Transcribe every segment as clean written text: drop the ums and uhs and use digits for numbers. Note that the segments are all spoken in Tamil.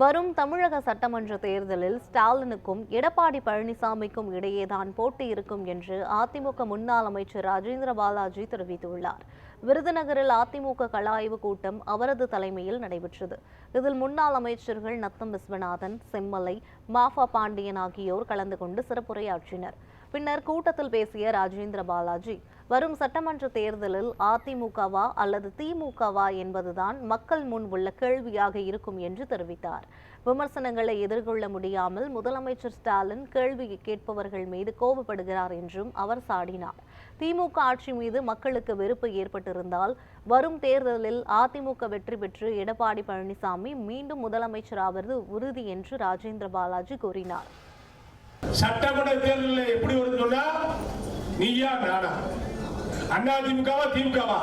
வரும் தமிழக சட்டமன்ற தேர்தலில் ஸ்டாலினுக்கும் எடப்பாடி பழனிசாமிக்கும் இடையேதான் போட்டி இருக்கும் என்று அதிமுக முன்னாள் அமைச்சர் ராஜேந்திர பாலாஜி தெரிவித்துள்ளார். விருதுநகரில் அதிமுக கள ஆய்வு கூட்டம் அவரது தலைமையில் நடைபெற்றது. இதில் முன்னாள் அமைச்சர்கள் நத்தம் விஸ்வநாதன், செம்மலை, மாஃபா பாண்டியன் ஆகியோர் கலந்து கொண்டு சிறப்புரையாற்றினர். பின்னர் கூட்டத்தில் பேசிய ராஜேந்திர பாலாஜி, வரும் சட்டமன்ற தேர்தலில் அதிமுகவா அல்லது திமுகவா என்பதுதான் மக்கள் முன் உள்ள கேள்வியாக இருக்கும் என்று தெரிவித்தார். விமர்சனங்களை எதிர்கொள்ள முடியாமல் முதலமைச்சர் ஸ்டாலின் கேள்வி கேட்பவர்கள் மீது கோபப்படுகிறார் என்றும் அவர் சாடினார். திமுக ஆட்சி மீது மக்களுக்கு வெறுப்பு ஏற்பட்டிருந்தால் வரும் தேர்தலில் அதிமுக வெற்றி பெற்று எடப்பாடி பழனிசாமி மீண்டும் முதலமைச்சராவது உறுதி என்று ராஜேந்திர பாலாஜி கூறினார். சட்டமன்ற தேர்தலில் எப்படி வருது சொன்னா, நீயா நானா, அதிமுகவா திமுகவா,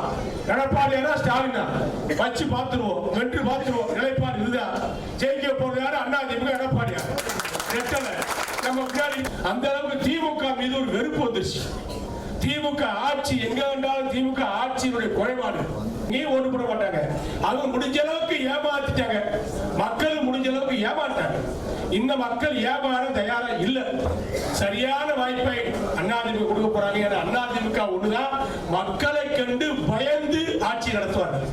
எடப்பாடியா ஸ்டாலினா, வச்சு பார்த்துருவோம், வென்று பார்த்துருவோம். நிலைப்பாடு இதுதான். ஜெயிக்க போறது யாரு? அதிமுக, எடப்பாடியா? நம்ம முன்னாடி அந்த அளவுக்கு திமுக மீது ஒரு வெறுப்பு வந்துருச்சு. திமுக ஆட்சி எங்க வந்தாலும் திமுக ஆட்சியினுடைய குறைபாடு நீ ஒண்ணு போட மாட்டாங்க. அவங்க முடிஞ்ச அளவுக்கு ஏமாத்திட்டாங்க, மக்கள் முடிஞ்ச அளவுக்கு ஏமாத்தாங்க. இந்த மக்கள் ஏமாற தயாரா இல்ல. சரியான வாய்ப்பை அதிமுக கொடுக்க போறாங்க. அதிமுக ஒண்ணுதான் மக்களை கண்டு பயந்து ஆட்சி நடத்துவார்கள்.